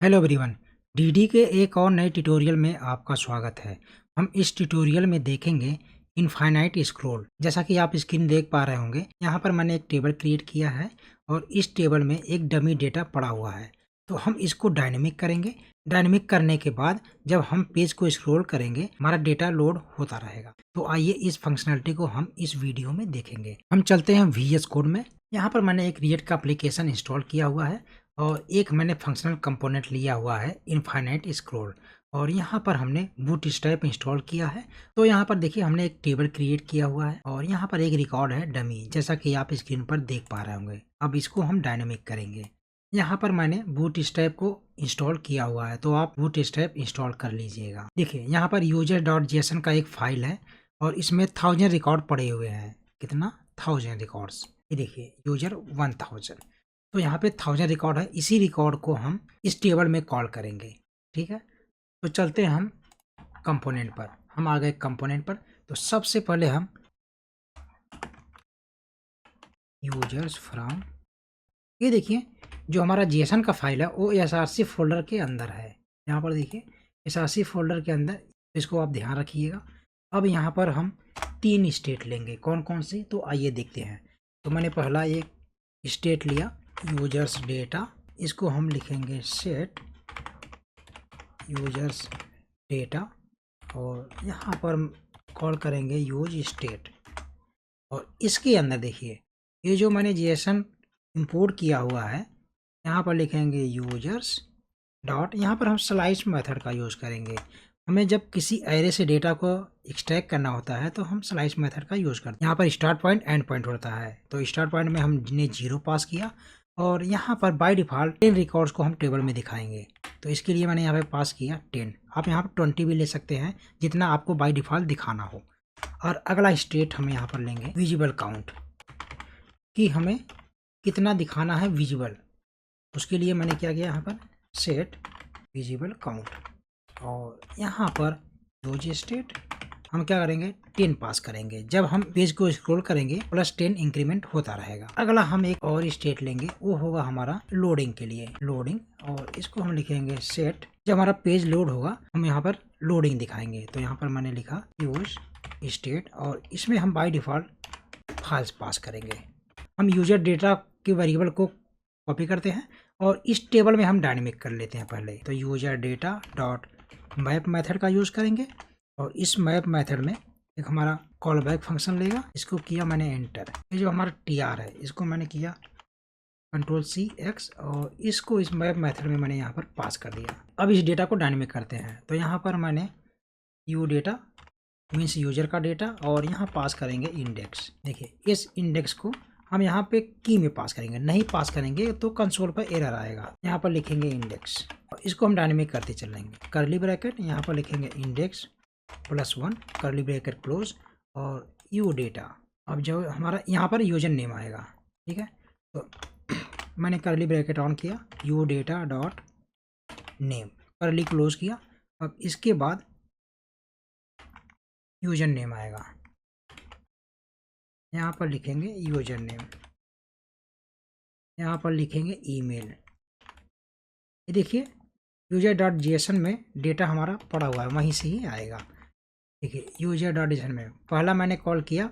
Hello everyone. DD के एक और नए ट्यूटोरियल में आपका स्वागत है। हम इस ट्यूटोरियल में देखेंगे इनफाइनाइट स्क्रॉल। जैसा कि आप स्क्रीन देख पा रहे होंगे, यहाँ पर मैंने एक टेबल क्रिएट किया है और इस टेबल में एक डमी डेटा पड़ा हुआ है। तो हम इसको डायनेमिक करेंगे। डायनेमिक करने के बाद जब हम पेज को स्क्रॉल करेंगे, हमारा डेटा लोड होता रहेगा। तो आइए इस फंक्शनलिटी को हम इस वीडियो में देखेंगे। हम चलते हैं VS कोड में। यहाँ पर मैंने एक रिएक्ट का एप्लीकेशन इंस्टॉल किया हुआ है और एक मैंने फंक्शनल कंपोनेंट लिया हुआ है इनफाइनाइट स्क्रॉल, और यहाँ पर हमने बूटस्ट्रैप इंस्टॉल किया है। तो यहाँ पर देखिए हमने एक टेबल क्रिएट किया हुआ है और यहाँ पर एक रिकॉर्ड है डमी, जैसा कि आप स्क्रीन पर देख पा रहे होंगे। अब इसको हम डायनेमिक करेंगे। यहाँ पर मैंने बूटस्ट्रैप को इंस्टॉल किया हुआ है, तो आप बूटस्ट्रैप इंस्टॉल कर लीजिएगा। देखिए यहाँ पर user.json का एक फाइल है और इसमें 1000 रिकॉर्ड पड़े हुए हैं। कितना? 1000 रिकॉर्ड्स। ये देखिए यूजर 1000। तो यहाँ पे 1000 रिकॉर्ड है। इसी रिकॉर्ड को हम इस टेबल में कॉल करेंगे। ठीक है, तो चलते हैं हम कंपोनेंट पर। हम आ गए कंपोनेंट पर। तो सबसे पहले हम यूजर्स फ्रॉम, ये देखिए जो हमारा जेसन का फाइल है वो SRC फोल्डर के अंदर है। यहाँ पर देखिए SRC फोल्डर के अंदर, इसको आप ध्यान रखिएगा। अब यहाँ पर हम 3 स्टेट लेंगे। कौन कौन सी? तो आइए देखते हैं। तो मैंने पहला एक स्टेट लिया यूजर्स डेटा, इसको हम लिखेंगे सेट यूजर्स डेटा और यहाँ पर कॉल करेंगे यूज स्टेट। और इसके अंदर देखिए ये जो मैंने जेसन इंपोर्ट किया हुआ है, यहाँ पर लिखेंगे यूजर्स डॉट, यहाँ पर हम स्लाइस मेथड का यूज़ करेंगे। हमें जब किसी एरे से डेटा को एक्सट्रैक्ट करना होता है तो हम स्लाइस मेथड का यूज़ करते हैं। यहाँ पर स्टार्ट पॉइंट एंड पॉइंट होता है, तो स्टार्ट पॉइंट में हमने 0 पास किया और यहाँ पर बाय डिफ़ॉल्ट 10 रिकॉर्ड्स को हम टेबल में दिखाएंगे। तो इसके लिए मैंने यहाँ पे पास किया 10। आप यहाँ पर 20 भी ले सकते हैं, जितना आपको बाय डिफ़ॉल्ट दिखाना हो। और अगला स्टेट हम यहाँ पर लेंगे विजिबल काउंट, कि हमें कितना दिखाना है विजिबल। उसके लिए मैंने क्या किया, यहाँ पर सेट विजिबल काउंट और यहाँ पर यूज स्टेट हम क्या करेंगे 10 पास करेंगे। जब हम पेज को स्क्रॉल करेंगे +10 इंक्रीमेंट होता रहेगा। अगला हम एक और स्टेट लेंगे, वो होगा हमारा लोडिंग के लिए लोडिंग, और इसको हम लिखेंगे सेट। जब हमारा पेज लोड होगा हम यहाँ पर लोडिंग दिखाएंगे। तो यहाँ पर मैंने लिखा यूज स्टेट और इसमें हम बाय डिफ़ॉल्ट फॉल्स पास करेंगे। हम यूजर डेटा के वेरिएबल को कॉपी करते हैं और इस टेबल में हम डायनेमिक कर लेते हैं पहले। तो user data dot map method का यूज़ करेंगे और इस मैप मेथड में एक हमारा कॉल बैक फंक्शन लेगा। इसको किया मैंने एंटर। ये जो हमारा TR है इसको मैंने किया Ctrl+C+X और इसको इस मैप मेथड में मैंने यहाँ पर पास कर दिया। अब इस डेटा को डायनेमिक करते हैं। तो यहाँ पर मैंने यू डेटा मीन्स यूजर का डेटा और यहाँ पास करेंगे इंडेक्स। देखिए इस इंडेक्स को हम यहाँ पे की में पास करेंगे, नहीं पास करेंगे तो कंसोल पर एरर आएगा। यहाँ पर लिखेंगे इंडेक्स और इसको हम डायनेमिक करते चलेंगे। करली ब्रैकेट यहाँ पर लिखेंगे इंडेक्स +1 करली ब्रैकेट क्लोज और यू डेटा। अब जो हमारा यहाँ पर यूजर नेम आएगा, ठीक है, तो मैंने करली ब्रैकेट ऑन किया, यू डेटा डॉट नेम, करली क्लोज किया। अब इसके बाद यूजर नेम आएगा, यहाँ पर लिखेंगे यूजर नेम, यहाँ पर लिखेंगे ईमेल। ये देखिए user.json में डेटा हमारा पड़ा हुआ है, वहीं से ही आएगा। देखिए user.json में पहला मैंने कॉल किया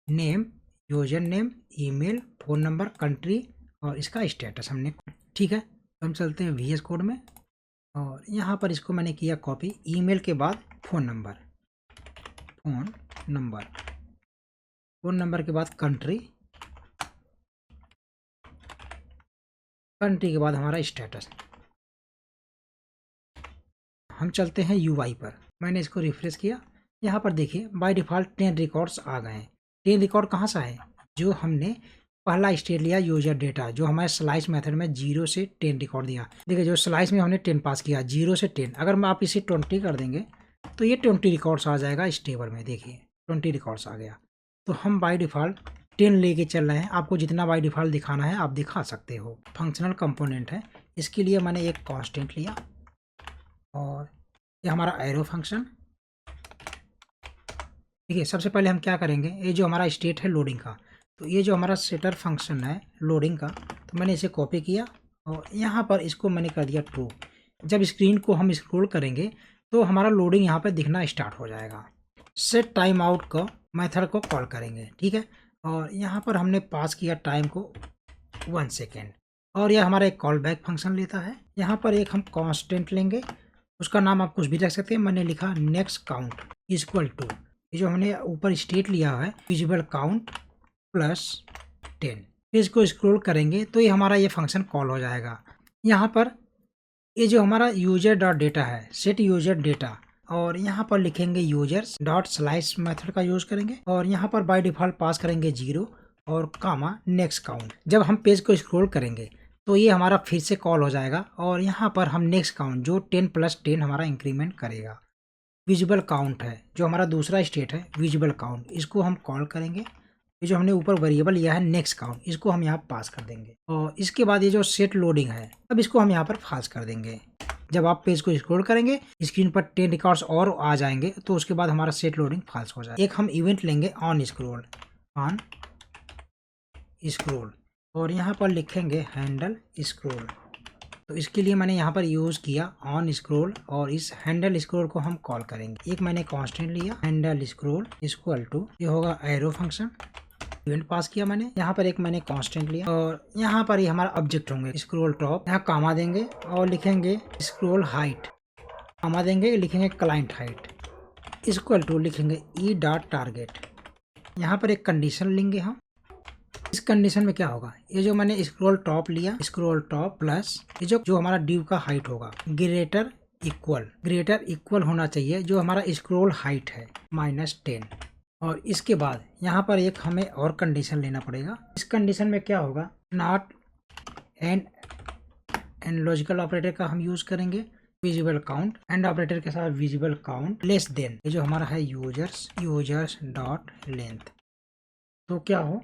name, user name, email, phone number, country और इसका स्टेटस हमने। ठीक है, तो हम चलते हैं VS कोड में और यहाँ पर इसको मैंने किया कॉपी। ईमेल के बाद फ़ोन नंबर, फ़ोन नंबर के बाद कंट्री, कंट्री के बाद हमारा स्टेटस। हम चलते हैं UI पर। मैंने इसको रिफ्रेश किया। यहाँ पर देखिए बाय डिफ़ॉल्ट 10 रिकॉर्ड्स आ गए हैं। 10 रिकॉर्ड कहाँ से आए? जो हमने पहला स्टेट लिया यूजर डेटा, जो हमारे स्लाइस मेथड में 0 से 10 रिकॉर्ड दिया। देखिए जो स्लाइस में हमने 10 पास किया, 0 से 10। अगर मैं आप इसे 20 कर देंगे तो ये 20 रिकॉर्ड्स आ जाएगा इस टेबल में। देखिए 20 रिकॉर्ड्स आ गया। तो हम बाय डिफ़ॉल्ट 10 लेके चल रहे हैं। आपको जितना बाय डिफ़ॉल्ट दिखाना है आप दिखा सकते हो। फंक्शनल कंपोनेंट है, इसके लिए मैंने एक कांस्टेंट लिया और ये हमारा एरो फंक्शन। देखिए सबसे पहले हम क्या करेंगे, ये जो हमारा स्टेट है लोडिंग का, तो ये जो हमारा सेटर फंक्शन है लोडिंग का, तो मैंने इसे कॉपी किया और यहाँ पर इसको मैंने कर दिया ट्रू। जब स्क्रीन को हम स्क्रॉल करेंगे तो हमारा लोडिंग यहाँ पे दिखना स्टार्ट हो जाएगा। सेट टाइम आउट को मेथड को कॉल करेंगे, ठीक है। और यहाँ पर हमने पास किया टाइम को 1 सेकेंड और यह हमारा एक कॉल बैक फंक्शन लेता है। यहाँ पर एक हम कांस्टेंट लेंगे, उसका नाम आप कुछ भी रख सकते हैं। मैंने लिखा नेक्स्ट काउंट इक्वल टू, ये जो हमने ऊपर स्टेट लिया है विजिबल काउंट प्लस 10। फिर इसको स्क्रॉल करेंगे तो ये हमारा ये फंक्शन कॉल हो जाएगा। यहाँ पर ये जो हमारा यूजर डॉट डेटा है, सेट यूजर डेटा, और यहाँ पर लिखेंगे यूजर्स डॉट स्लाइस मेथड का यूज करेंगे और यहाँ पर बाय डिफॉल्ट पास करेंगे 0 और कामा नेक्स्ट काउंट। जब हम पेज को स्क्रॉल करेंगे तो ये हमारा फिर से कॉल हो जाएगा और यहाँ पर हम नेक्स्ट काउंट जो 10 + 10 हमारा इंक्रीमेंट करेगा। विजिबल काउंट है जो हमारा दूसरा स्टेट है विजिबल काउंट, इसको हम कॉल करेंगे। ये जो हमने ऊपर वेरिएबल लिया है नेक्स्ट काउंट, इसको हम यहाँ पास कर देंगे और इसके बाद ये जो सेट लोडिंग है अब इसको हम यहाँ पर फाल्स कर देंगे। जब आप पेज को स्क्रॉल करेंगे स्क्रीन पर 10 रिकॉर्ड्स और आ जाएंगे तो उसके बाद हमारा सेट लोडिंग फाल्स हो जाएगा। एक हम इवेंट लेंगे ऑन स्क्रॉल और यहाँ पर लिखेंगे हैंडल स्क्रॉल। तो इसके लिए मैंने यहाँ पर यूज़ किया ऑन स्क्रॉल और इस हैंडल स्क्रॉल को हम कॉल करेंगे। एक मैंने कांस्टेंट लिया हैंडल स्क्रॉल इक्वल टू, ये होगा एरो फंक्शन, इवेंट पास किया मैंने। यहाँ पर एक मैंने कांस्टेंट लिया और यहाँ पर ये हमारा ऑब्जेक्ट होंगे स्क्रॉल टॉप, यहाँ कामा देंगे और लिखेंगे स्क्रॉल हाइट, कामा देंगे लिखेंगे क्लाइंट हाइट इक्वल टू लिखेंगे ई डॉट टारगेट। यहाँ पर एक कंडीशन लेंगे हम। इस कंडीशन में क्या होगा, ये जो मैंने स्क्रॉल टॉप लिया स्क्रॉल टॉप प्लस ये जो हमारा ड्यू का हाइट होगा ग्रेटर इक्वल होना चाहिए जो हमारा स्क्रॉल हाइट है -10। और इसके बाद यहाँ पर एक हमें और कंडीशन लेना पड़ेगा। इस कंडीशन में क्या होगा, नॉट एंड लॉजिकल ऑपरेटर का हम यूज करेंगे विजिबल काउंट, एंड ऑपरेटर के साथ विजिबल काउंट लेस देन ये जो हमारा है यूजर्स डॉट लेंथ। तो क्या हो,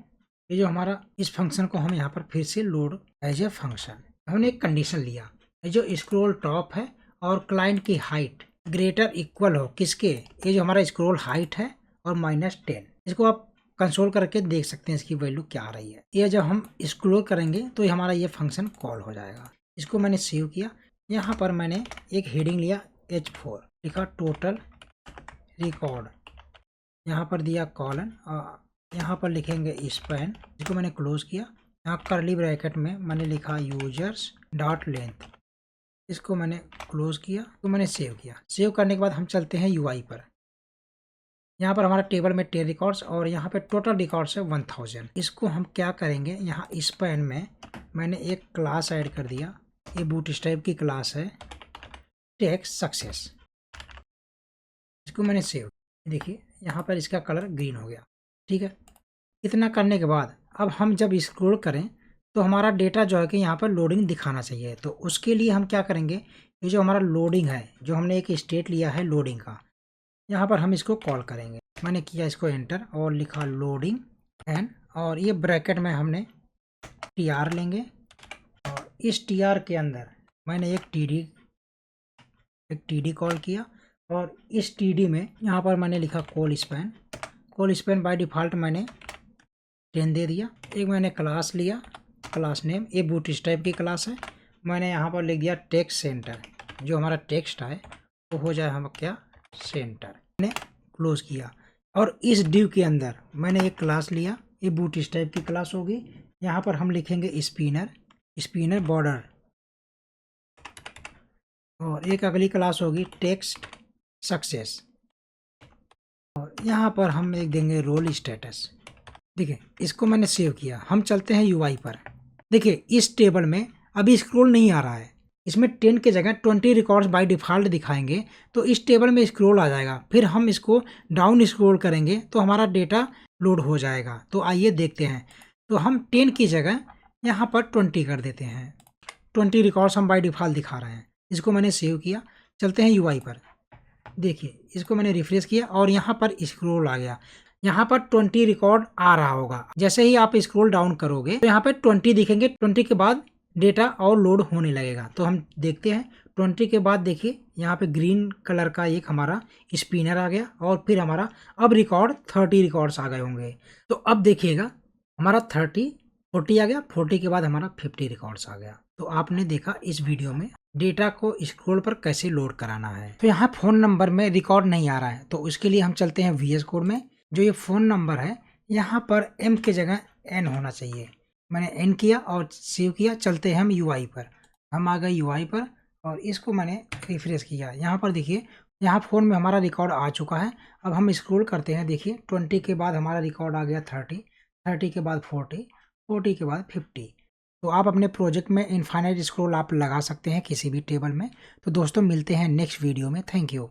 ये जो हमारा इस फंक्शन को हम यहाँ पर फिर से लोड एज ए फंक्शन। हमने एक कंडीशन लिया, ये जो स्क्रॉल टॉप है और क्लाइंट की हाइट ग्रेटर इक्वल हो किसके, ये जो हमारा स्क्रॉल हाइट है और -10। इसको आप कंसोल करके देख सकते हैं इसकी वैल्यू क्या आ रही है। ये जब हम स्क्रॉल करेंगे तो ये हमारा ये फंक्शन कॉल हो जाएगा। इसको मैंने सेव किया। यहाँ पर मैंने एक हेडिंग लिया H4, लिखा टोटल रिकॉर्ड, यहाँ पर दिया कॉलन और यहाँ पर लिखेंगे स्पैन, इसको मैंने क्लोज किया। यहाँ कर्ली ब्रैकेट में मैंने लिखा यूजर्स डॉट लेंथ, इसको मैंने क्लोज किया तो मैंने सेव किया। सेव करने के बाद हम चलते हैं UI पर। यहाँ पर हमारा टेबल में 10 रिकॉर्ड्स और यहाँ पे टोटल रिकॉर्ड्स है 1000। इसको हम क्या करेंगे, यहाँ स्पैन में मैंने एक क्लास ऐड कर दिया, ये बूटस्ट्रैप की क्लास है टेक्स्ट सक्सेस। इसको मैंने सेव, देखिए यहाँ पर इसका कलर ग्रीन हो गया, ठीक है। इतना करने के बाद अब हम जब स्क्रॉल करें तो हमारा डेटा जो है कि यहाँ पर लोडिंग दिखाना चाहिए। तो उसके लिए हम क्या करेंगे, ये जो हमारा लोडिंग है, जो हमने एक स्टेट लिया है लोडिंग का, यहाँ पर हम इसको कॉल करेंगे। मैंने किया इसको एंटर और लिखा लोडिंग एंड, और ये ब्रैकेट में हमने TR लेंगे और इस TR के अंदर मैंने एक TD कॉल किया और इस TD में यहाँ पर मैंने लिखा कॉल स्पैन बाय डिफ़ॉल्ट मैंने 10 दे दिया। एक मैंने क्लास लिया, क्लास नेम, ये बूटस्ट्रैप की क्लास है, मैंने यहाँ पर लिख दिया टेक्स्ट सेंटर, जो हमारा टेक्स्ट है वो हो जाए हम क्या सेंटर। मैंने क्लोज किया और इस डिव के अंदर मैंने एक क्लास लिया, ये बूटस्ट्रैप की क्लास होगी। यहाँ पर हम लिखेंगे स्पिनर बॉर्डर, और एक अगली क्लास होगी टेक्स्ट सक्सेस, और यहाँ पर हम एक देंगे रोल स्टेटस। देखिए इसको मैंने सेव किया। हम चलते हैं UI पर। देखिए इस टेबल में अभी स्क्रॉल नहीं आ रहा है, इसमें 10 के जगह 20 रिकॉर्ड्स बाय डिफ़ॉल्ट दिखाएंगे तो इस टेबल में स्क्रॉल आ जाएगा। फिर हम इसको डाउन स्क्रॉल करेंगे तो हमारा डेटा लोड हो जाएगा। तो आइए देखते हैं। तो हम 10 की जगह यहाँ पर 20 कर देते हैं, 20 रिकॉर्ड्स हम बाय डिफ़ॉल्ट दिखा रहे हैं। इसको मैंने सेव किया। चलते हैं UI पर। देखिए इसको मैंने रिफ्रेश किया और यहाँ पर स्क्रॉल आ गया। यहाँ पर 20 रिकॉर्ड आ रहा होगा। जैसे ही आप स्क्रॉल डाउन करोगे तो यहाँ पे 20 दिखेंगे, 20 के बाद डेटा और लोड होने लगेगा। तो हम देखते हैं 20 के बाद देखिए यहाँ पे ग्रीन कलर का एक हमारा स्पिनर आ गया और फिर हमारा अब 30 रिकॉर्ड्स आ गए होंगे। तो अब देखिएगा हमारा 40 आ गया, 40 के बाद हमारा 50 रिकॉर्ड्स आ गया। तो आपने देखा इस वीडियो में डेटा को स्क्रोल पर कैसे लोड कराना है। तो यहाँ फ़ोन नंबर में रिकॉर्ड नहीं आ रहा है, तो उसके लिए हम चलते हैं VS कोड में। जो ये फ़ोन नंबर है यहाँ पर M की जगह N होना चाहिए। मैंने N किया और सेव किया। चलते हैं हम UI पर। हम आ गए UI पर और इसको मैंने रिफ्रेश किया। यहाँ पर देखिए, यहाँ फ़ोन में हमारा रिकॉर्ड आ चुका है। अब हम स्क्रॉल करते हैं। देखिए 20 के बाद हमारा रिकॉर्ड आ गया 30, 30 के बाद 40, 40 के बाद 50। तो आप अपने प्रोजेक्ट में इनफाइनाइट स्क्रॉल आप लगा सकते हैं किसी भी टेबल में। तो दोस्तों मिलते हैं नेक्स्ट वीडियो में। Thank you.